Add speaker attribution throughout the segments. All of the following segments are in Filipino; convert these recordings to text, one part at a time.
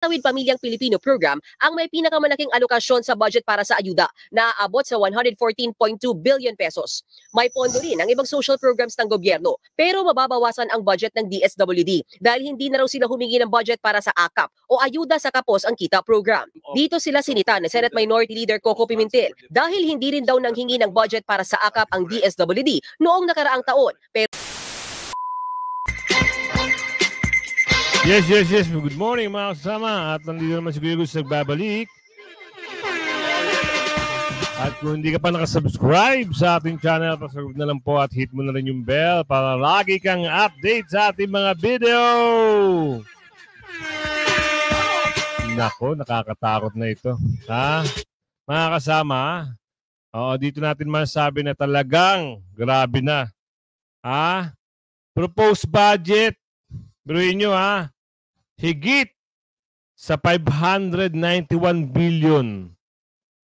Speaker 1: Tawid Pamilyang Pilipino Program ang may pinakamalaking alokasyon sa budget para sa ayuda na aabot sa 114.2 billion pesos. May pondo rin ang ibang social programs ng gobyerno pero mababawasan ang budget ng DSWD dahil hindi na raw sila humingi ng budget para sa AKAP o ayuda sa Kapos ang Kita program. Dito sila sinita ni Senate Minority Leader Coco Pimentel dahil hindi rin daw nanghingi ng budget para sa AKAP ang DSWD noong nakaraang taon. Pero
Speaker 2: Yes. Good morning mga kasama. At nandito naman si Kuya Gus nagbabalik. At kung hindi ka pa nakasubscribe sa ating channel, pasubscribe na lang po at hit mo na rin yung bell para lagi kang update sa ating mga video. Nako, nakakatakot na ito. Ha? Mga kasama, dito natin masasabi na talagang grabe na. Ha? Proposed budget. Biruin nyo higit sa 591 billion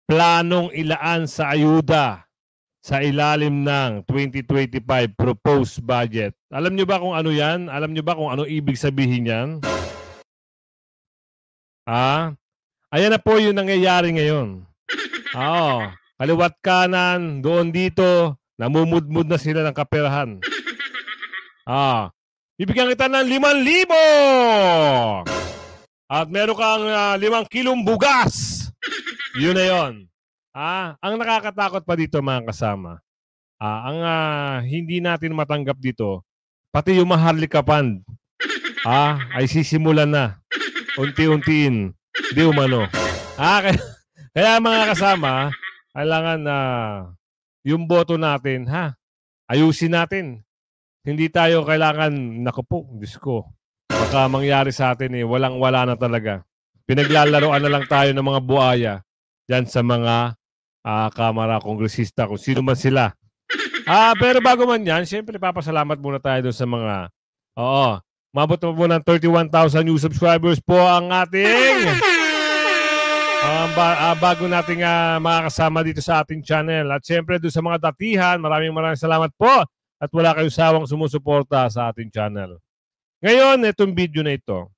Speaker 2: planong ilaan sa ayuda sa ilalim ng 2025 proposed budget. Alam nyo ba kung ano yan? Alam nyo ba kung ano ibig sabihin yan? Ayan na po yung nangyayari ngayon. Kaliwat kanan, doon dito, namumudmud na sila ng kaperahan. Bibigyan kita ng 5,000! At meron kang 5 kilong bugas. Yun na yun. Ang nakakatakot pa dito mga kasama, ang hindi natin matanggap dito, pati yung Maharlika Fund, ay sisimulan na. Unti-untiin. Di umano. Kaya mga kasama, kailangan yung boto natin, ayusin natin. Hindi tayo kailangan, naku po, Diyos ko, baka mangyari sa atin walang-wala na talaga. Pinaglalaroan na lang tayo ng mga buhaya dyan sa mga kamara, kongresista, kung sino man sila. Pero bago man yan, siyempre papasalamat muna tayo doon sa mga, mabot po ng 31,000 new subscribers po ang ating, bago nating mga kasama dito sa ating channel. At siyempre doon sa mga datihan, maraming salamat po. At wala kayong sawang sumusuporta sa ating channel. Ngayon, itong video na ito,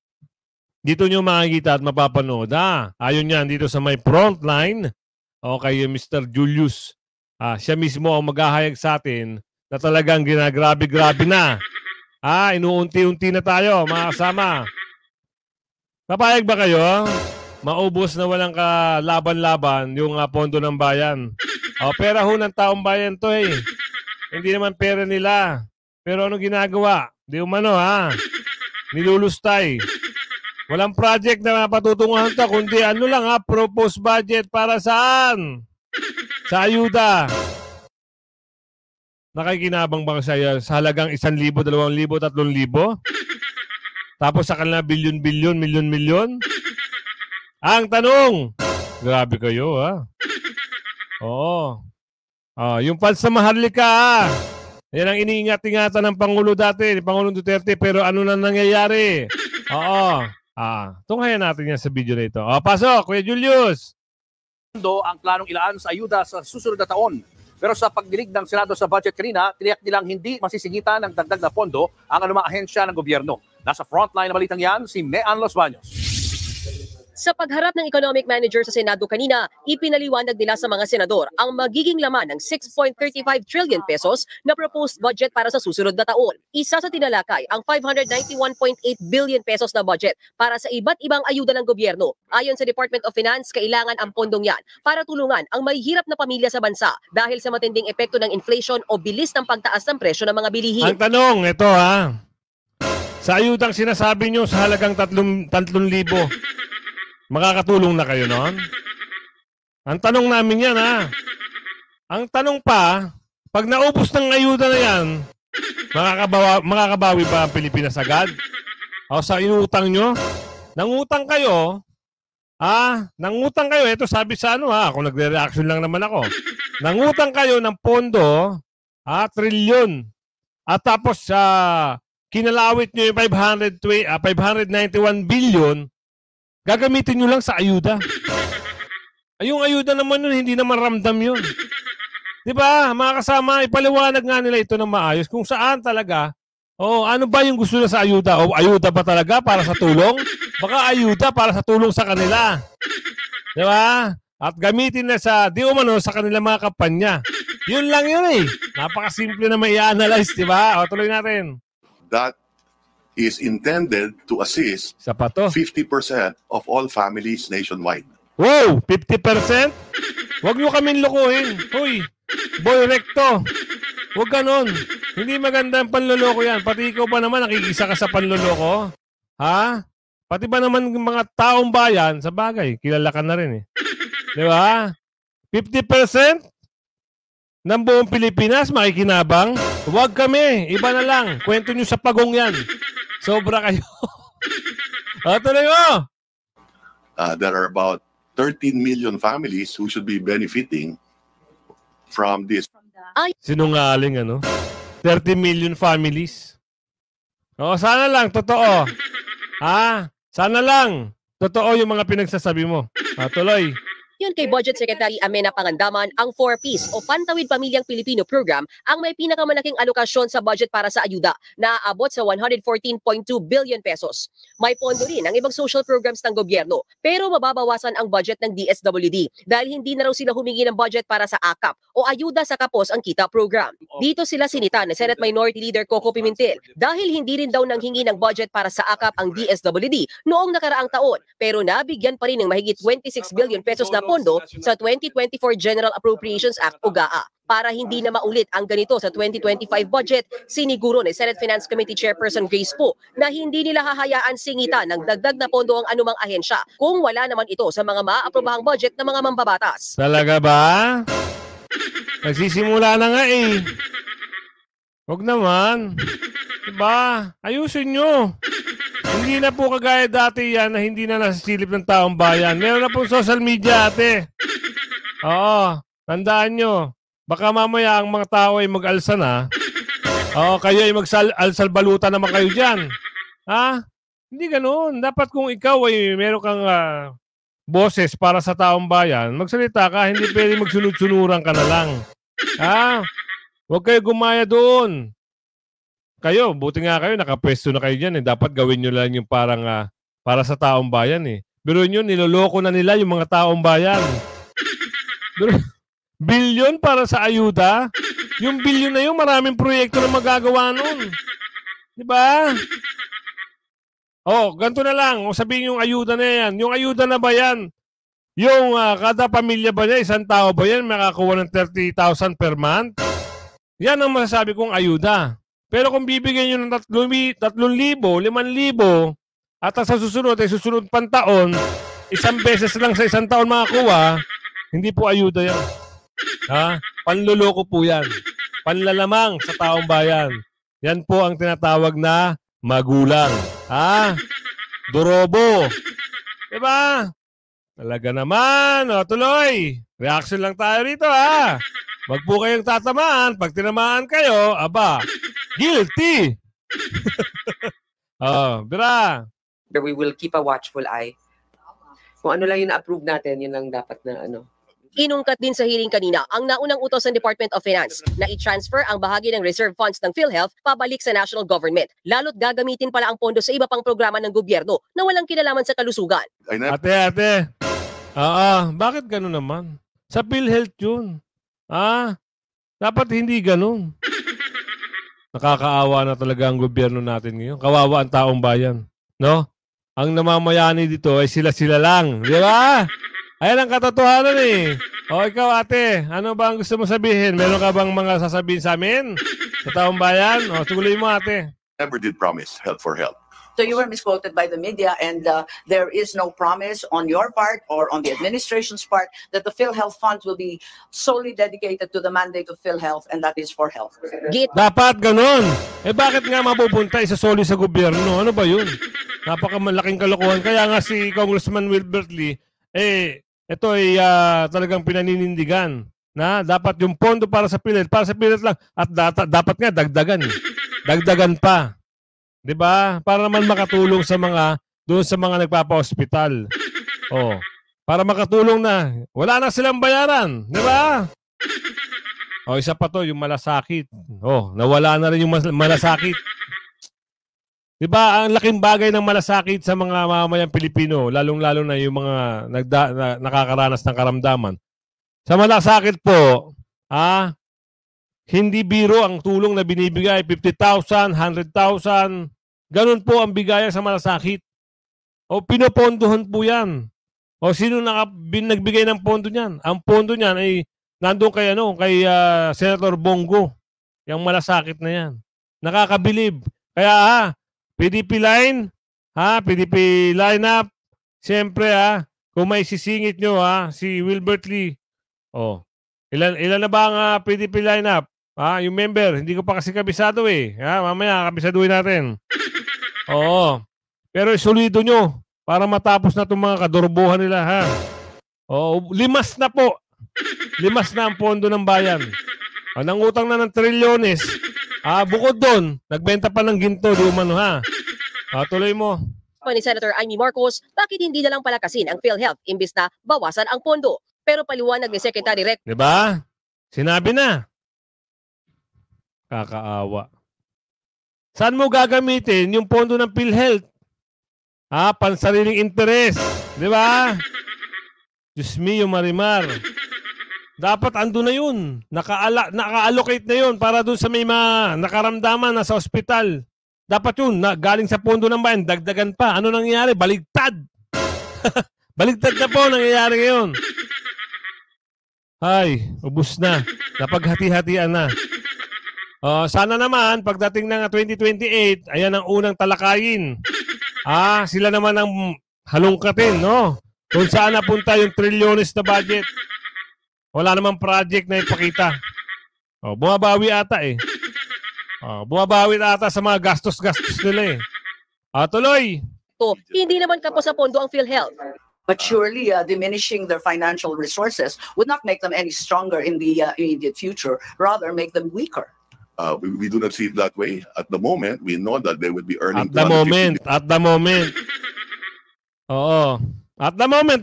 Speaker 2: dito nyo makikita at mapapanood. Ayun yan, dito sa may frontline, kay Mr. Julius. Siya mismo ang maghahayag sa atin na talagang ginagrabe-grabe na. Inuunti-unti na tayo, mga kasama. Papayag ba kayo? Maubos na walang kalaban-laban yung pondo ng bayan. Pera ho ng taong bayan to Hindi naman pera nila. Pero ano ginagawa? Di umano nilulustay. Walang project na mapatutunguhan to, kundi ano lang proposed budget para saan? Sa ayuda. Nakikinabang ba sa halagang 1,000, 2,000, 3,000? Tapos sa kanila bilyon-bilyon, milyon-milyon? Ang tanong, grabe kayo Oo. Yung fund sa Maharlika, yan ang iniingat-ingatan ng Pangulo dati, ni Pangulong Duterte, pero ano na nangyayari? Tunghayan natin yan sa video na ito. Pasok, Kuya Julius!
Speaker 3: Ang planong ilaan sa ayuda sa susunod na taon. Pero sa pagdinig ng Senado sa budget kanina, tiniyak nilang hindi masisingitan ng dagdag na pondo ang anumang ahensya ng gobyerno. Nasa frontline na balitang yan, si Mean Los Baños.
Speaker 1: Sa pagharap ng economic manager sa Senado kanina, ipinaliwanag nila sa mga senador ang magiging laman ng 6.35 trillion pesos na proposed budget para sa susunod na taon. Isa sa tinalakay ang 591.8 billion pesos na budget para sa iba't ibang ayuda ng gobyerno. Ayon sa Department of Finance, kailangan ang pondong yan para tulungan ang mahihirap na pamilya sa bansa dahil sa matinding epekto ng inflation o bilis ng pagtaas ng presyo ng mga bilihin.
Speaker 2: Ang tanong, ito sa ayudang sinasabi nyo sa halagang 3,000, makakatulong na kayo noon? Ang tanong namin yan Ang tanong pa, pag naubos ng ayuda na yan, makakabawi ba ang Pilipinas agad? Sa inutang nyo? Nangutang kayo? Nangutang kayo. Ito sabi sa ako nagre-reaction lang naman ako. Nangutang kayo ng pondo, trilyon. At tapos kinalawit nyo yung 591 billion, gagamitin nyo lang sa ayuda. Yung ayuda naman nun, hindi naman ramdam yun. Di ba? Mga kasama, ipaliwanag nga nila ito ng maayos kung saan talaga Oh, ano ba yung gusto nila sa ayuda? O ayuda ba talaga para sa tulong? Baka ayuda para sa tulong sa kanila. Di ba? At gamitin na di umano sa kanilang mga kampanya. Yun lang yun eh. Napakasimple na may i-analyze, di ba? O, tuloy natin.
Speaker 4: That is intended to assist
Speaker 2: Isa pa to.
Speaker 4: 50% of all families nationwide.
Speaker 2: Wow! 50%? Huwag nyo kaming lukuhin. Hoy, boy recto. Huwag ganon. Hindi maganda ang panloloko yan. Pati ikaw ba naman nakikisa ka sa panloloko? Ha? Pati ba naman mga taong bayan, sa bagay, kilala ka na rin eh. Di ba? 50% ng buong Pilipinas makikinabang? Huwag kami. Iba na lang. Kwento nyo sa pagong yan. Sobra kayo. O, tuloy mo.
Speaker 4: There are about 13 million families who should be benefiting from this.
Speaker 2: Sinungaling, ano? 30 million families. O, sana lang, totoo. Ha? Sana lang, totoo yung mga pinagsasabi mo. Tuloy.
Speaker 1: Yun kay Budget Secretary Amena Pangandaman, ang 4Ps o Pantawid Pamilyang Pilipino Program ang may pinakamalaking alokasyon sa budget para sa ayuda na aabot sa 114.2 billion pesos. May pondo rin ang ibang social programs ng gobyerno pero mababawasan ang budget ng DSWD dahil hindi na raw sila humingi ng budget para sa AKAP o Ayuda sa Kapos ang Kita Program. Dito sila sinita ni Senate Minority Leader Coco Pimentel dahil hindi rin daw nanghingi ng budget para sa AKAP ang DSWD noong nakaraang taon pero nabigyan pa rin ng mahigit 26 billion pesos na pondo sa 2024 General Appropriations Act o GAA. Para hindi na maulit ang ganito sa 2025 budget, siniguro ni Senate Finance Committee Chairperson Grace Poe na hindi nila hahayaan singitan ng dagdag na pondo ang anumang ahensya kung wala naman ito sa mga maaprobahang budget ng mga mambabatas.
Speaker 2: Talaga ba? Nagsisimula na nga eh. Huwag naman. Diba? Ayusin nyo. Hindi na po kagaya dati yan na hindi na nasisilip ng taong bayan. Meron na pong social media, ate. Oo, tandaan nyo. Baka mamaya ang mga tao ay mag-alsa na. Oo, kayo ay mag-alsal-baluta naman kayo dyan. Ha? Hindi ganoon. Dapat kung ikaw ay meron kang boses para sa taong bayan, magsalita ka, hindi pwede magsunod-sunuran ka na lang. Ha? Huwag kayo gumaya doon. Kayo, buti nga kayo, nakapwesto na kayo dyan. Dapat gawin nyo lang yung parang para sa taong bayan eh. Pero nyo, niloloko na nila yung mga taong bayan. Bilyon para sa ayuda? Yung bilyon na yun, maraming proyekto na magagawa nun. Diba? Oh, ganito na lang. O sabihin yung ayuda na yan. Yung ayuda na ba yan? Yung kada pamilya ba niya, isang tao ba yan, makakuha ng 30,000 per month? Yan ang masasabi kong ayuda. Pero kung bibigyan nyo ng 3,000, 5,000, at sa susunod ay susunod pang taon, isang beses lang sa isang taon makakuha, hindi po ayuda yan. Ha? Panluloko po yan. Panlalamang sa taong bayan. Yan po ang tinatawag na magulang. Ha? Dorobo. Diba? Talaga naman. O, tuloy. Reaction lang tayo rito, ha? Wag po kayong tatamaan. Pag tinamaan kayo, aba, guilty. Bira.
Speaker 5: But we will keep a watchful eye. Kung ano lang yung na-approve natin, yun lang dapat na ano.
Speaker 1: Inungkat din sa hearing kanina ang naunang utos ng Department of Finance na i-transfer ang bahagi ng reserve funds ng PhilHealth pabalik sa national government. Lalo't gagamitin pala ang pondo sa iba pang programa ng gobyerno na walang kinalaman sa kalusugan.
Speaker 2: Ate. Bakit gano'n naman? Sa PhilHealth yun. Dapat hindi ganun. Nakakaawa na talaga ang gobyerno natin ngayon. Kawawa ang taong bayan. No? Ang namamayani dito ay sila-sila lang. Di ba? Ayan ang katotohanan eh. O ikaw ate, ano ba ang gusto mo sabihin? Meron ka bang mga sasabihin sa amin? Sa taong bayan? O tuloy mo ate.
Speaker 4: Never did promise health for health.
Speaker 6: So you were misquoted by the media, and there is no promise on your part or on the administration's part that the PhilHealth funds will be solely dedicated to the mandate of PhilHealth, and that is for health.
Speaker 2: Dapat ganun. Bakit nga mapupunta sa soli sa gobyerno? Ano ba yun? Napakamalaking kalokohan. Kaya nga si Congressman Wilbert Lee, ito ay talagang pinaninindigan na dapat yung pondo para sa PhilHealth lang. At dapat nga dagdagan. Dagdagan pa. 'Di ba? Para naman makatulong sa doon sa mga nagpapa-hospital. Para makatulong na wala na silang bayaran, 'di ba? Isa pa 'to, yung malasakit. Nawala na rin yung malasakit. Di ba, ang laking bagay ng malasakit sa mga mamamayang Pilipino, lalong-lalo na yung mga nakakaranas ng karamdaman. Sa malasakit po, hindi biro ang tulong na binibigay, 50,000, 100,000, ganun po ang bigay sa malasakit. O pinopondohan po yan. O sino nagbigay ng pondo niyan? Ang pondo niyan ay nandun kay, Senator Bongo. Yung malasakit na yan. Nakakabilib. Kaya PDP line, PDP lineup, siyempre kung may sisingit nyo si Wilbert Lee. Ilan na ba ang PDP lineup? Yung member, hindi ko pa kasi kabisado eh. Mamaya kabisaduhin natin. Oo. Pero isulido nyo para matapos na itong mga kadurbuhan nila, limas na po. Limas na ang pondo ng bayan. Nangutang na ng trilyones. Bukod doon, nagbenta pa ng ginto, di umano tuloy mo.
Speaker 1: Ni Senator Amy Marcos, bakit hindi na lang palakasin ang PhilHealth imbis na bawasan ang pondo? Pero paliwanag ni Secretary Recto.
Speaker 2: Diba? Sinabi na. Kakaawa. Saan mo gagamitin yung pondo ng PhilHealth? Pansariling interes. Di ba? Diyos mio, Marimar. Dapat ando na yun. Naka-allocate na yun para dun sa may mga nakaramdaman na sa ospital. Dapat yun, galing sa pondo ng bayan, dagdagan pa. Ano nangyayari? Baligtad. Baligtad na po nangyayari ngayon. Ay, ubus na. Napaghati-hatian na. Sana naman, pagdating ng 2028, ayan ang unang talakayin. Sila naman ang halongkatin, no? Kung saan napunta yung trilyones na budget. Wala namang project na ipakita. Bumabawi ata eh. Bumabawi ata sa mga gastos-gastos nila eh. Tuloy.
Speaker 1: Hindi naman kapos sa pondo ang PhilHealth.
Speaker 6: But surely diminishing their financial resources would not make them any stronger in the immediate future, rather make them weaker.
Speaker 4: We do not see it that way. At the moment, we know that they would be earning
Speaker 2: At the moment. Oo. At the moment,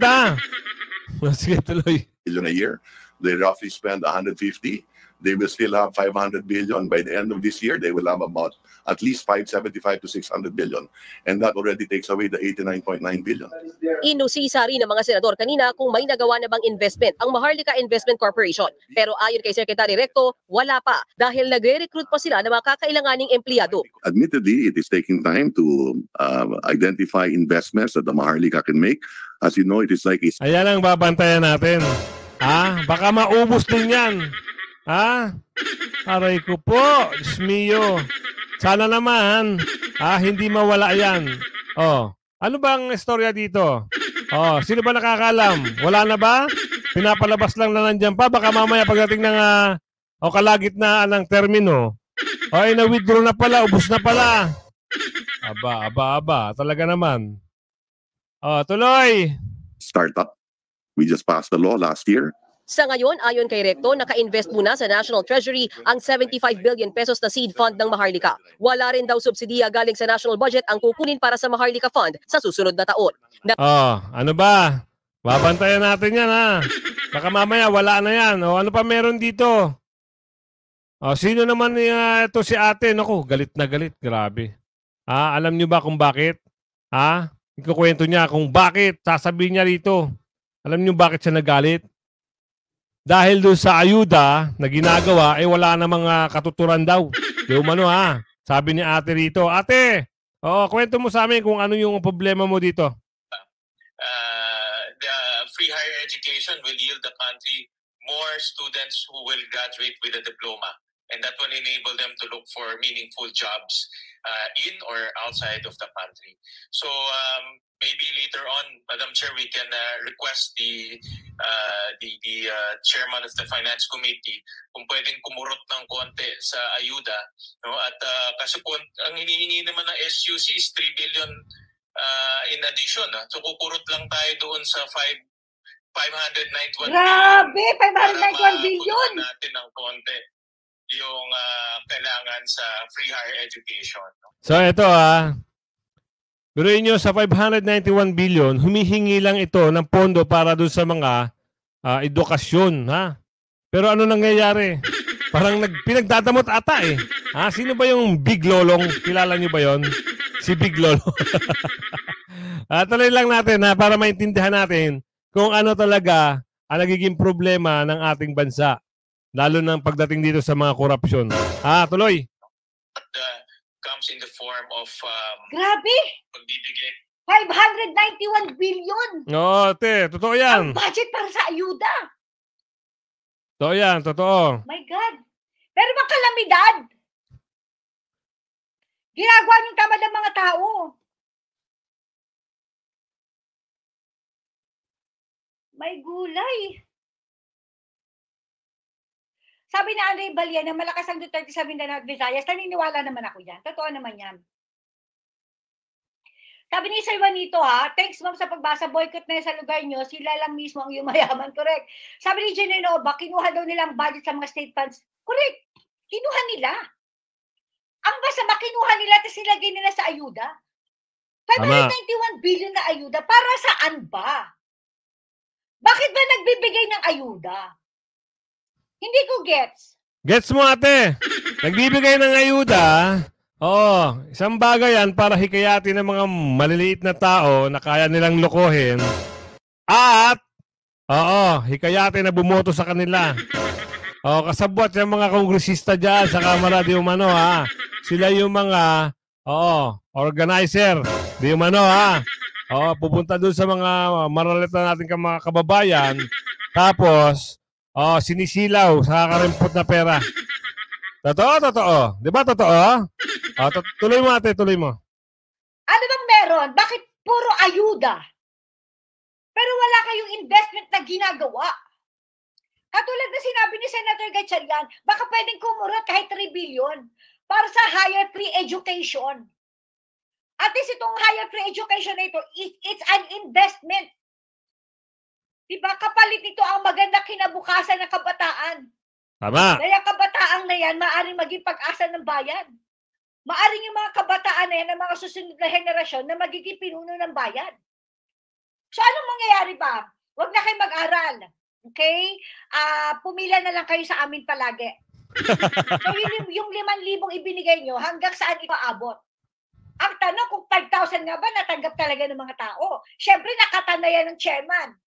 Speaker 2: Sige, tuloy.
Speaker 4: Billion a year. They roughly spend 150. They will still have 500 billion. By the end of this year, they will have about at least 575 to 600 billion. And that already takes away the 89.9 billion.
Speaker 1: Inusisa rin ng mga senador kanina kung may nagawa na bang investment ang Maharlika Investment Corporation. Pero ayon kay Secretary Recto, wala pa dahil nagre-recruit pa sila ng mga kakailanganing empleyado.
Speaker 4: Admittedly, it is taking time to identify investments that the Maharlika can make. As you know, it is like a...
Speaker 2: Ayan ang babantayan natin. Baka maubos din yan. Aray ko po, Diyos mio. Sana naman, hindi mawala yan. Ano bang istorya dito? Sino ba nakakalam? Wala na ba? Pinapalabas lang na nandyan pa. Baka mamaya pagdating ng kalagitnaan ng termino. Na-withdraw na pala, ubos na pala. Aba. Talaga naman. Tuloy.
Speaker 4: Startup. We just passed the law last year.
Speaker 1: Sa ngayon, ayon kay Recto, naka-invest muna sa National Treasury ang 75 billion pesos na seed fund ng Maharlika. Wala rin daw subsidiya galing sa national budget ang kukunin para sa Maharlika Fund sa susunod na taon.
Speaker 2: Ano ba? Babantayan natin yan Baka mamaya wala na yan. Ano pa meron dito? Sino naman ito si ate? Naku, galit na galit. Grabe. Alam niyo ba kung bakit? Ikukwento niya kung bakit. Sasabihin niya rito. Alam niyo bakit siya nagalit? Dahil doon sa ayuda na ginagawa, wala na mga katuturan daw. Di umano Sabi ni ate rito, ate, kwento mo sa amin kung ano yung problema mo dito.
Speaker 7: The free higher education will yield the country more students who will graduate with a diploma. And that will enable them to look for meaningful jobs in or outside of the country. So maybe later on, Madam Chair, we can request the chairman of the Finance Committee kung pwedeng kumurot ng konti sa ayuda. No? At kasi po, ang hinihingi naman ng SUC is 3 billion in addition. So kukurot lang tayo doon sa 591 billion.
Speaker 8: Grabe! 591 billion!
Speaker 7: Para natin ng konti yung kailangan sa free higher education.
Speaker 2: So ito biruin nyo sa 591 billion, humihingi lang ito ng pondo para doon sa mga edukasyon. Pero ano nangyayari? Parang pinagdadamot ata Sino ba yung Big Lolong? Kilala nyo ba yon? Si Big Lolo. Tuloy lang natin ha, para maintindihan natin kung ano talaga ang nagiging problema ng ating bansa. Lalo ng pagdating dito sa mga korupsyon. Tuloy.
Speaker 7: Comes in the form of
Speaker 8: Grabe!
Speaker 7: pagbibigay
Speaker 8: 591 billion!
Speaker 2: Oo, te, totoo yan.
Speaker 8: Ang budget para sa ayuda!
Speaker 2: Totoo yan, totoo.
Speaker 8: My God! Pero bang kalamidad? Ginagawa niyong tamad ng mga tao. May gulay. Sabi na Andre Balya na malakas ang Duterte sa Mindanao at Visayas, naniniwala naman ako yan. Totoo naman yan. Sabi ni Sir Juanito thanks ma'am sa pagbasa, boycott na sa lugar nyo, sila lang mismo ang yumayaman. Correct. Sabi ni Genova, kinuha daw nilang budget sa mga state funds. Correct. Kinuha nila. Ang masama, kinuha nila at silagay nila sa ayuda. 591 billion na ayuda. Para saan ba? Bakit ba nagbibigay ng ayuda? Hindi ko gets.
Speaker 2: Gets mo, ate. Nagbibigay ng ayuda. Oo, isang bagay yan para hikayatin ng mga maliliit na tao na kaya nilang lokohin. At, hikayatin na bumoto sa kanila. Kasabwat yung mga kongresista dyan sa Kamara di Umano, Sila yung mga, organizer di Umano, pupunta doon sa mga maralita natin mga kababayan. Tapos, sinisilaw sa kakarimpot na pera. Totoo. Di ba totoo? Tuloy mo, ate, tuloy mo.
Speaker 8: Ano bang meron? Bakit puro ayuda? Pero wala kayong investment na ginagawa. Katulad na sinabi ni Senator Gatchalian, baka pwedeng kumurot kahit 3 billion para sa higher free education. At least itong higher free education na ito, it's an investment. Diba? Kapalit nito ang maganda kinabukasan ng kabataan.
Speaker 2: Tama.
Speaker 8: Kaya kabataan na yan, maaaring maging pag-asa ng bayan. Maaaring yung mga kabataan na yan, ang mga susunod na henerasyon na magiging pinuno ng bayan. So anong mangyayari ba? Huwag na kayo mag-aral. Okay? Pumila na lang kayo sa amin palagi. So yung 5,000 ibinigay nyo, hanggang saan ito aabot? Ang tanong kung 5,000 nga ba natanggap talaga ng mga tao? Siyempre nakatanayan ng chairman.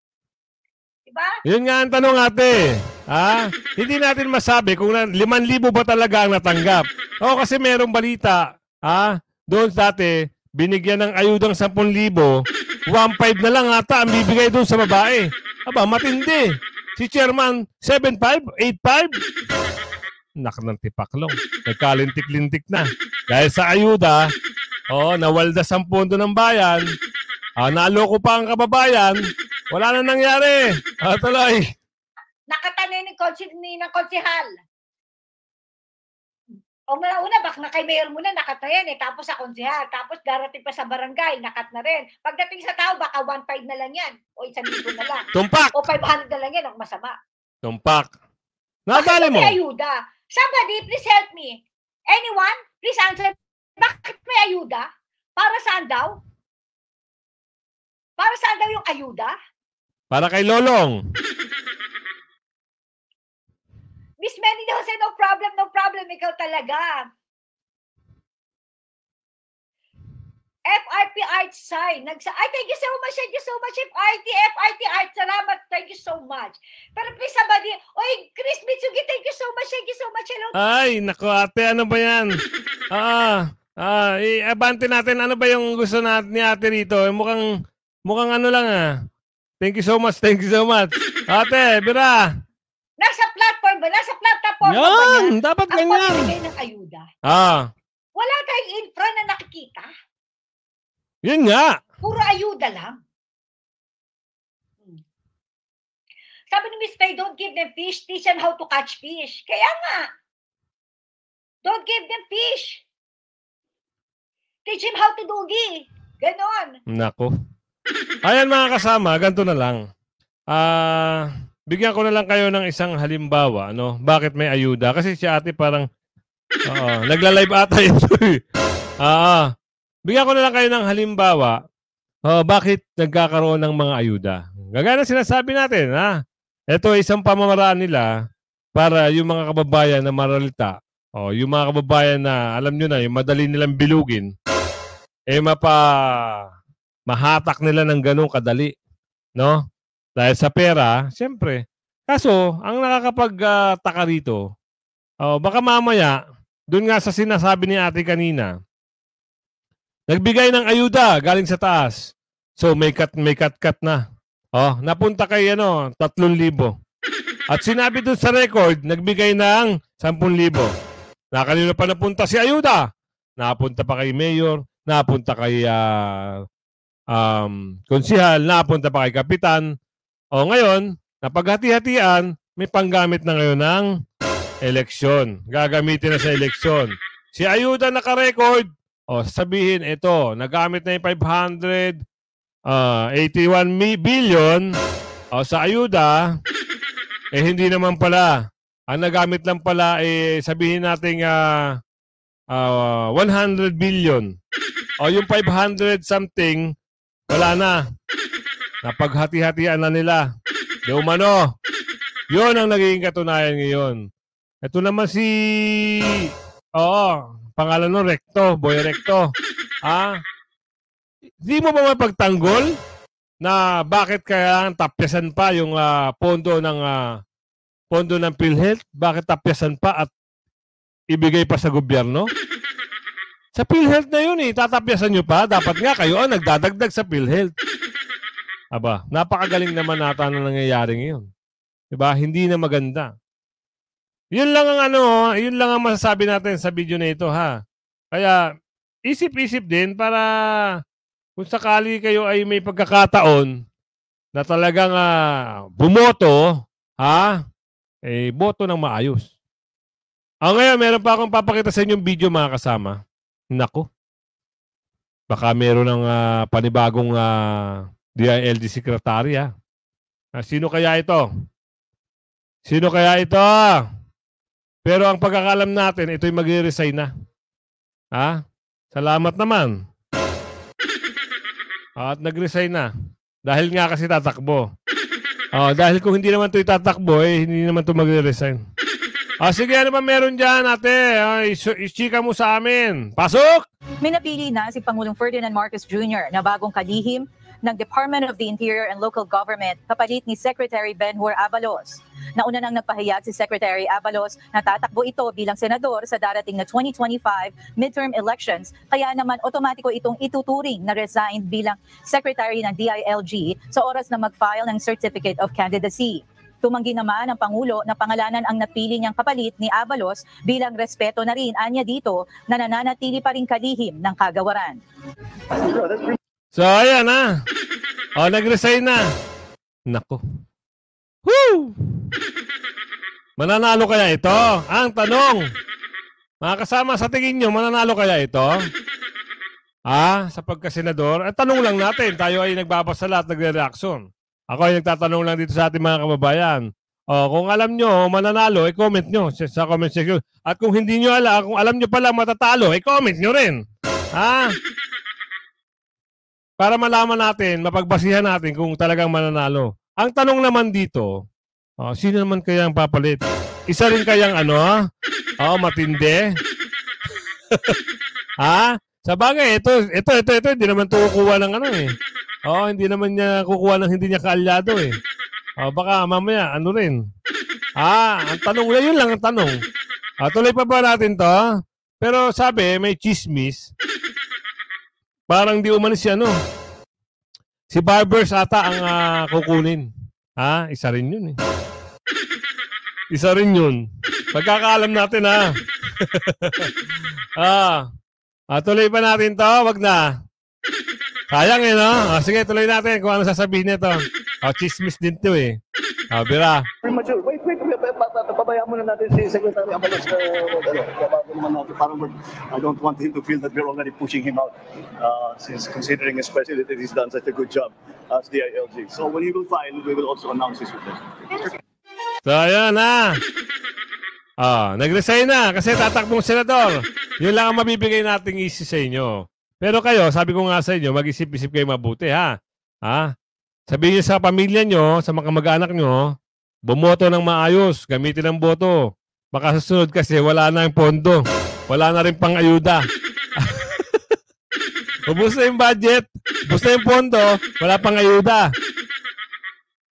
Speaker 8: Diba?
Speaker 2: Yun nga ang tanong, ate. Hindi natin masabi kung 5,000 ba talaga ang natanggap. Kasi merong balita. Doon dati, binigyan ng ayudang 10,000, 1,500 na lang ata ang bibigay doon sa babae. Aba, matindi. Si chairman, 7,500, 8,500. Nak ng tipaklong. Nagkalintik-lintik na. Dahil sa ayuda, nawaldas ang pondo ng bayan, naloko pa ang kababayan, wala na nangyari. Tuloy.
Speaker 8: Nakatanay ng konsihal. O una, baka kay mayor muna nakatayan tapos sa konsihal, tapos darating pa sa barangay, nakat na rin. Pagdating sa tao, baka 1,500 na lang yan, o 1,000 na lang.
Speaker 2: Tumpak!
Speaker 8: O 500 na lang yan, ang masama.
Speaker 2: Tumpak. Nabali mo.
Speaker 8: Bakit may ayuda? Somebody, please help me. Anyone, please answer. Bakit may ayuda? Para saan daw? Para saan daw yung ayuda?
Speaker 2: Para kay Lolong.
Speaker 8: Miss Manny daw say, no problem, ikaw talaga. FRP Arts Sign. Thank you so much, FRT Arts. Salamat, thank you so much. Pero please, somebody, Chris Mitsugi, thank you so much, hello.
Speaker 2: Ay, naku ate, ano ba yan? Abante natin, ano ba yung gusto natin ni ate rito? Mukhang ano lang Thank you so much. Ate, Bira.
Speaker 8: Nasa platform ba? Nasa platform
Speaker 2: yan,
Speaker 8: ba yan?
Speaker 2: Dapat
Speaker 8: ang
Speaker 2: ganyan.
Speaker 8: Ang pagbigay ng ayuda. Wala tayong infra na nakikita.
Speaker 2: Yun nga.
Speaker 8: Puro ayuda lang. Sabi ni Miss Faye, don't give them fish, teach them how to catch fish. Kaya nga. Don't give them fish. Teach them how to dugi. Ganon.
Speaker 2: Nako. Ayan mga kasama, ganito na lang. Bigyan ko na lang kayo ng isang halimbawa, bakit may ayuda. Kasi si ate parang, nagla-live ata ito. Bigyan ko na lang kayo ng halimbawa, bakit nagkakaroon ng mga ayuda. Gagana sinasabi natin, Ito ay isang pamamaraan nila para yung mga kababayan na maralita, yung mga kababayan na, alam nyo na, yung madali nilang bilugin, mahatak nila ng ganun kadali, no? Dahil sa pera, siyempre. Kaso, ang nakakapagtaka rito, baka mamaya, dun nga sa sinasabi ni ate kanina, nagbigay ng ayuda galing sa taas. So, may cut na. Napunta kay 3,000. At sinabi dun sa record, nagbigay ng 10,000. Kanino pa napunta si ayuda? Napunta pa kay mayor, napunta kay konsihal, napunta pa kay kapitan. Ngayon, napaghati-hatian, may panggamit na ngayon ng eleksyon. Gagamitin na sa eleksyon. Si ayuda naka-record, sabihin, ito, nagamit na yung 581 billion sa ayuda, hindi naman pala. Ang nagamit lang pala, sabihin natin 100 billion. Yung 500 something, wala na. Napaghati-hatian na nila. Di umano. Yun ang nagiging katunayan ngayon. Ito naman si, pangalan no, Recto, Boy Recto. Di mo ba mapagtanggol na bakit kaya tapyasan pa yung pondo ng PhilHealth? Bakit tapyasan pa at ibigay pa sa gobyerno? Sa PhilHealth na yun tatapyasan nyo pa. Dapat nga kayo nagdadagdag sa PhilHealth. Aba, napakagaling naman nata na nangyayari ngayon. Diba? Hindi na maganda. Yun lang ang masasabi natin sa video na ito, ha. Kaya, isip-isip din para kung sakali kayo ay may pagkakataon na talagang bumoto, boto ng maayos. Ngayon, meron pa akong papakita sa inyong video, mga kasama. Nako. Baka meron ng panibagong DILG secretary, ha. Sino kaya ito? Sino kaya ito? Pero ang pagkakalam natin, ito'y mag-resign na. Salamat naman. At nag-resign na. Dahil nga kasi tatakbo. Dahil kung hindi naman ito tatakbo, hindi naman ito mag-resign. Sige, ano ba meron dyan, ate? Ischika mo sa amin. Pasok!
Speaker 9: May napili na si Pangulong Ferdinand Marcos Jr. na bagong kalihim ng Department of the Interior and Local Government kapalit ni Secretary Benhur Abalos. Nauna nang nagpahayag si Secretary Abalos na tatakbo ito bilang senador sa darating na 2025 midterm elections, kaya naman otomatiko itong ituturing na resigned bilang Secretary ng DILG sa oras na mag-file ng Certificate of Candidacy. Tumanggi naman ang Pangulo na pangalanan ang napili niyang kapalit ni Abalos bilang respeto na rin anya dito na nananatili pa rin kalihim ng kagawaran.
Speaker 2: So, ayan na. Nag-resign na. Nako. Woo! Mananalo kaya ito? Ang tanong. Mga kasama, sa tingin nyo, mananalo kaya ito? Sa pagkasenador? Tanong lang natin. Tayo ay nagbabasa lahat, nagre-reaction. Ako ay nagtatanong lang dito sa ating mga kababayan. Kung alam nyo, mananalo, comment nyo sa comment section. At kung hindi nyo alam, kung alam nyo pala matatalo, comment nyo rin. Para malaman natin, mapagbasihan natin kung talagang mananalo. Ang tanong naman dito, sino naman kaya ang papalit? Isa rin kayang matindi? Sa bagay, ito, hindi naman ito kukuha ng hindi naman niya kukuha ng hindi niya kaalyado baka mamaya, rin. Ang tanong, yun lang ang tanong. Tuloy pa ba natin to? Pero sabi, may chismis. Parang di umalis si Barbers ata ang kukunin. Isa rin yun Isa rin yun. Pagkakaalam natin tuloy pa natin to, wag na. Sayang no? Sige, tuloy natin kung ano sasabihin nito. Chismis din to Bira.
Speaker 10: Premature. Wait. Pabayaan muna natin si Secretary Abalos I don't want him to feel that we're already pushing him out since considering especially that he's done such a good job as DILG. So when he will file, we will also announce his replacement.
Speaker 2: So ayan nag-resign na kasi tatakbong senador. Yun lang ang mabibigay nating isi sa inyo. Pero kayo, sabi ko nga sa inyo, mag-isip-isip kayo mabuti Sabihin niyo sa pamilya nyo, sa mga kamag-anak nyo, bumoto ng maayos, gamitin ang boto. Baka susunod kasi wala na yung pondo. Wala na rin pang ayuda. Ubus na yung budget. Ubus na yung pondo. Wala pang ayuda.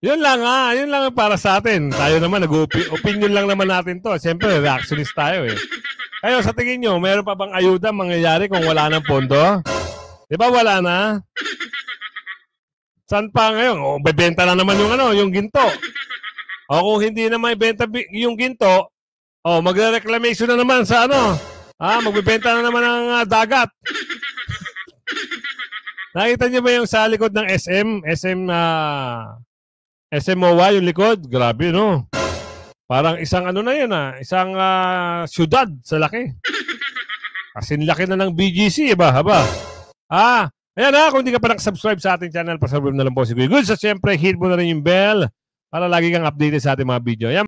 Speaker 2: Yun lang yun lang para sa atin. Tayo naman, opinion lang naman natin to. Siyempre, reactionist tayo eh. Kayo, sa tingin nyo, meron pa bang ayuda mangyayari kung wala ng pondo? Di ba wala na? Saan pa ngayon? O, bebenta na naman yung ginto. O kung hindi naman ibenta yung ginto, magre-reclamation na naman sa magbebenta na naman ng dagat. Nakita niyo ba yung sa likod ng SM MOA, yung likod? Grabe, no? Parang isang isang syudad sa laki. Kasi laki na ng BGC, haba. Ayan kung hindi ka pa nakasubscribe sa ating channel, pasubscribe na lang po si Kuya Goods. At syempre, hit mo na rin yung bell para lagi kang updated sa ating mga video. Ayan.